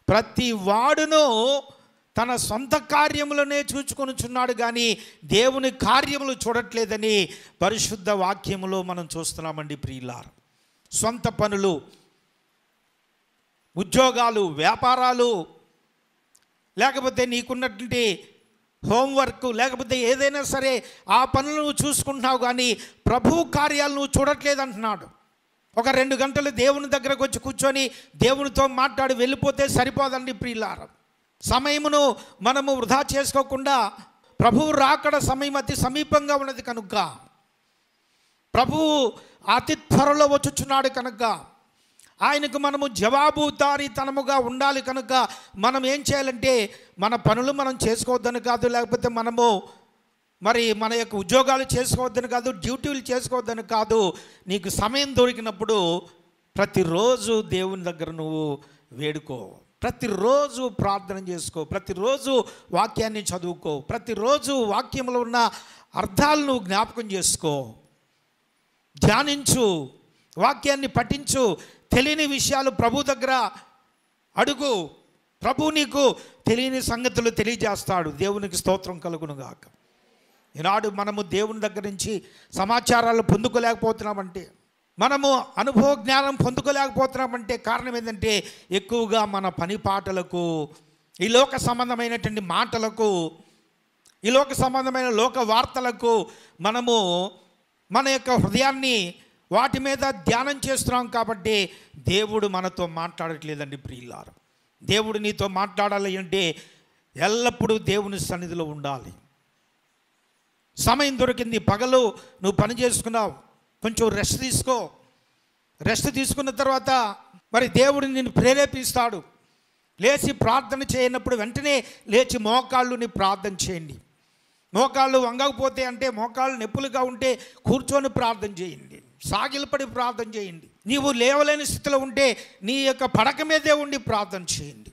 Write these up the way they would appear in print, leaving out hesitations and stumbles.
ప్రతి వాడును తన సొంత కార్యములనే చూచుకొనుచున్నాడు కానీ దేవుని కార్యములు చూడట్లేదని పరిశుద్ధ వాక్యములో మనం చూస్తున్నామండి ప్రియులారా. సొంత పనులు, ఉద్యోగాలు, వ్యాపారాలు, లేకపోతే నీకున్నటువంటి హోంవర్క్, లేకపోతే ఏదైనా సరే ఆ పనులు నువ్వు చూసుకుంటున్నావు కానీ ప్రభువు కార్యాలు నువ్వు చూడట్లేదు అంటున్నాడు. ఒక 2 గంటలు దేవుని దగ్గరకు వచ్చి కూర్చొని దేవునితో మాట్లాడి వెళ్ళిపోతే సరిపోదండి ప్రియులారా. సమయమును మనము వృధా చేసుకోకుండా, ప్రభువు రాకడ సమయం అతి సమీపంగా ఉన్నది కనుక, ప్రభువు అతి త్వరలో వచ్చుచున్నాడు కనుక ఆయనకు మనము జవాబుదారీతనముగా ఉండాలి కనుక మనం ఏం చేయాలంటే మన పనులు మనం చేసుకోవద్దని కాదు, లేకపోతే మనము మన యొక్క ఉద్యోగాలు చేసుకోవద్దని కాదు, డ్యూటీలు చేసుకోవద్దని కాదు. నీకు సమయం దొరికినప్పుడు ప్రతిరోజు దేవుని దగ్గర నువ్వు వేడుకో, ప్రతిరోజు ప్రార్థన చేసుకో, ప్రతిరోజు వాక్యాన్ని చదువుకో, ప్రతిరోజు వాక్యంలో ఉన్న అర్థాలు నువ్వు జ్ఞాపకం చేసుకో, ధ్యానించు, వాక్యాన్ని పఠించు. తెలియని విషయాలు ప్రభు దగ్గర అడుగు, ప్రభు నీకు తెలియని సంగతులు తెలియజేస్తాడు. దేవునికి స్తోత్రం కలుగును గాక. ఈనాడు మనము దేవుని దగ్గర నుంచి సమాచారాలు పొందుకోలేకపోతున్నామంటే, మనము అనుభవ జ్ఞానం పొందుకోలేకపోతున్నామంటే కారణం ఏంటంటే ఎక్కువగా మన పని పాటలకు, ఈ లోక సంబంధమైనటువంటి మాటలకు, ఈ లోక సంబంధమైన లోక వార్తలకు మనము మన యొక్క హృదయాన్ని వాటి మీద ధ్యానం చేస్తున్నాం. కాబట్టి దేవుడు మనతో మాట్లాడట్లేదండి ప్రియులారా. దేవుడు నీతో మాట్లాడాలి అంటే ఎల్లప్పుడూ దేవుని సన్నిధిలో ఉండాలి. సమయం దొరికింది, పగలు నువ్వు పని చేసుకున్నావు, కొంచెం రెస్ట్ తీసుకో. రెస్ట్ తీసుకున్న తర్వాత మరి దేవుడు నిన్ను ప్రేరేపిస్తాడు. లేచి ప్రార్థన చేయనప్పుడు వెంటనే లేచి మోకాళ్ళుని ప్రార్థన చేయండి. మోకాళ్ళు వంగకపోతే అంటే మోకాళ్ళు నొప్పులుగా ఉంటే కూర్చొని ప్రార్థన చేయండి, సాగిలపడి ప్రార్థన చేయండి. నీవు లేవలేని స్థితిలో ఉంటే నీ యొక్క పడక మీదే ఉండి ప్రార్థన చేయండి.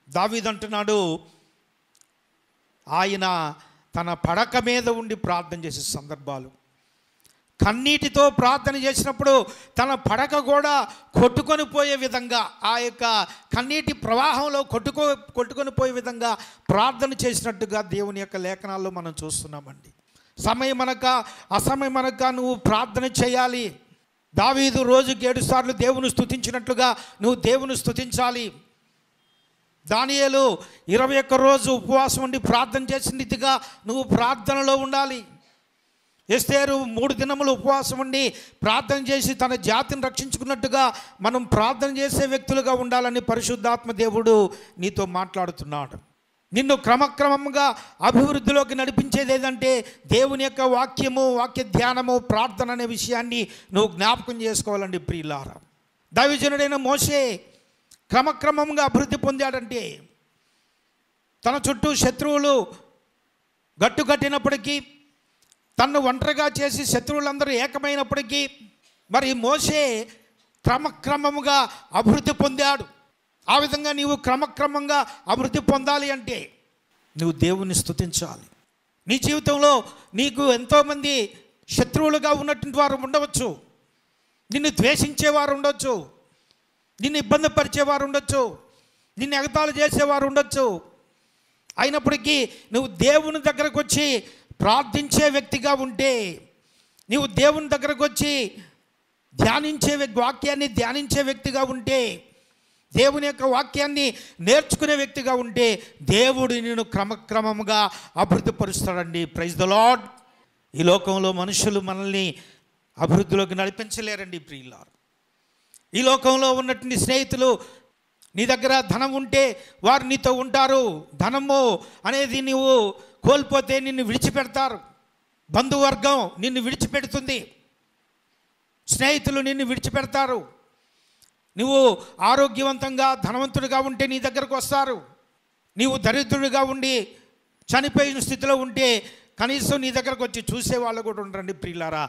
దావీదు అంటున్నాడు, ఆయన తన పడక మీద ఉండి ప్రార్థన చేసే సందర్భాలు, కన్నీటితో ప్రార్థన చేసినప్పుడు తన పడక కూడా కొట్టుకొని పోయే విధంగా, ఆ యొక్క కన్నీటి ప్రవాహంలో కొట్టుకొని పోయే విధంగా ప్రార్థన చేసినట్టుగా దేవుని యొక్క లేఖనాల్లో మనం చూస్తున్నామండి. సమయం అనక అసమయం అనక నువ్వు ప్రార్థన చేయాలి. దావీదు రోజుకి 7 సార్లు దేవుని స్తుతించినట్లుగా నువ్వు దేవుని స్తుతించాలి. దానియేలు 21 రోజు ఉపవాసం ఉండి ప్రార్థన చేసిన రీతిగా నువ్వు ప్రార్థనలో ఉండాలి. ఎస్తేరు 3 దినములు ఉపవాసం ఉండి ప్రార్థన చేసి తన జాతిని రక్షించుకున్నట్టుగా మనం ప్రార్థన చేసే వ్యక్తులుగా ఉండాలని పరిశుద్ధాత్మ దేవుడు నీతో మాట్లాడుతున్నాడు. నిన్ను క్రమక్రమంగా అభివృద్ధిలోకి నడిపించేది ఏదంటే దేవుని యొక్క వాక్యము, వాక్య ధ్యానము, ప్రార్థన అనే విషయాన్ని నువ్వు జ్ఞాపకం చేసుకోవాలండి ప్రియులారా. దైవజనుడైన మోషే క్రమక్రమంగా అభివృద్ధి పొందాడంటే తన చుట్టూ శత్రువులు గట్టుకట్టినప్పటికీ, తన్ను ఒంటరిగా చేసి శత్రువులందరూ ఏకమైనప్పటికీ మరి మోషే క్రమక్రమముగా అభివృద్ధి పొందాడు. ఆ విధంగా నీవు క్రమక్రమంగా అభివృద్ధి పొందాలి అంటే నువ్వు దేవుని స్తుతించాలి. నీ జీవితంలో నీకు ఎంతోమంది శత్రువులుగా ఉన్నటువంటి వారు ఉండవచ్చు, నిన్ను ద్వేషించేవారు ఉండొచ్చు, నిన్ను ఇబ్బంది పరిచేవారు ఉండొచ్చు, నిన్ను ఎగతాళి చేసేవారు ఉండొచ్చు. అయినప్పటికీ నువ్వు దేవుని దగ్గరకు వచ్చి ప్రార్థించే వ్యక్తిగా ఉంటే, నీవు దేవుని దగ్గరకు వచ్చి వాక్యాన్ని ధ్యానించే వ్యక్తిగా ఉంటే, దేవుని యొక్క వాక్యాన్ని నేర్చుకునే వ్యక్తిగా ఉంటే దేవుడు నిన్ను క్రమక్రమంగా అభివృద్ధి పరుస్తాడండి. Praise the lord. ఈ లోకంలో మనుషులు మనల్ని అభివృద్ధిలోకి నడిపించలేరండి ప్రియులారా. ఈ లోకంలో ఉన్నటువంటి స్నేహితులు, నీ దగ్గర ధనం ఉంటే వారు నీతో ఉంటారు, ధనము అనేది నీవు కోల్పోతే నిన్ను విడిచిపెడతారు, బంధువర్గం నిన్ను విడిచిపెడుతుంది, స్నేహితులు నిన్ను విడిచిపెడతారు. నువ్వు ఆరోగ్యవంతంగా ధనవంతుడిగా ఉంటే నీ దగ్గరకు వస్తారు, నీవు దరిద్రుడిగా ఉండి చనిపోయిన స్థితిలో ఉంటే కనీసం నీ దగ్గరకు వచ్చి చూసేవాళ్ళు కూడా ఉండరండి ప్రియులారా.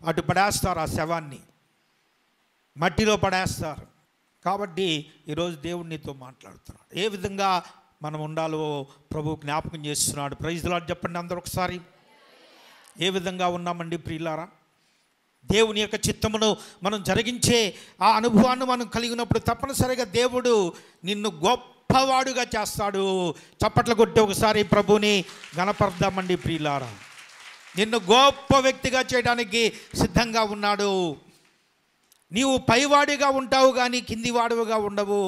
అటు పడేస్తారు, ఆ శవాన్ని మట్టిలో పడేస్తారు. కాబట్టి ఈరోజు దేవుడు నీతో మాట్లాడుతున్నాడు. ఏ విధంగా మనం ఉండాలో ప్రభు జ్ఞాపకం చేస్తున్నాడు. ప్రైజ్ ది లార్డ్ చెప్పండి అందరూ ఒకసారి. ఏ విధంగా ఉన్నామండి ప్రియులారా? దేవుని యొక్క చిత్తమును మనం జరిగించే ఆ అనుభవాన్ని మనం కలిగినప్పుడు తప్పనిసరిగా దేవుడు నిన్ను గొప్పవాడుగా చేస్తాడు. చప్పట్లు కొట్టి ఒకసారి ప్రభుని గణపర్దామండి ప్రియులారా. నిన్ను గొప్ప వ్యక్తిగా చేయడానికి సిద్ధంగా ఉన్నాడు. నీవు పైవాడిగా ఉంటావు కానీ కిందివాడుగా ఉండవు.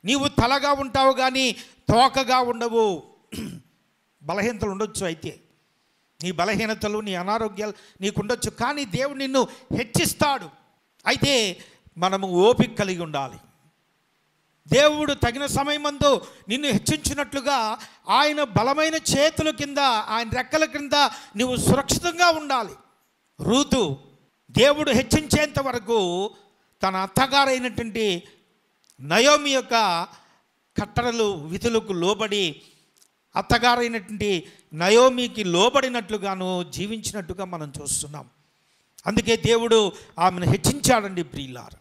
నీవు తలగా ఉంటావు కానీ తోకగా ఉండవు. బలహీనతలు ఉండొచ్చు, అయితే నీ బలహీనతలు నీ అనారోగ్యాలు నీకుండొచ్చు, కానీ దేవుడు నిన్ను హెచ్చిస్తాడు. అయితే మనము ఓపిక కలిగి ఉండాలి. దేవుడు తగిన సమయమందు నిన్ను హెచ్చించినట్లుగా ఆయన బలమైన చేతుల కింద, ఆయన రెక్కల కింద నువ్వు సురక్షితంగా ఉండాలి. రూతు దేవుడు హెచ్చించేంత వరకు తన అత్తగారైనటువంటి నయోమి యొక్క కట్టడలు విధులకు లోబడి, అత్తగారైనటువంటి నయోమికి లోబడినట్లుగాను జీవించినట్టుగా మనం చూస్తున్నాం. అందుకే దేవుడు ఆమెను హెచ్చించాడండి ప్రియులారా.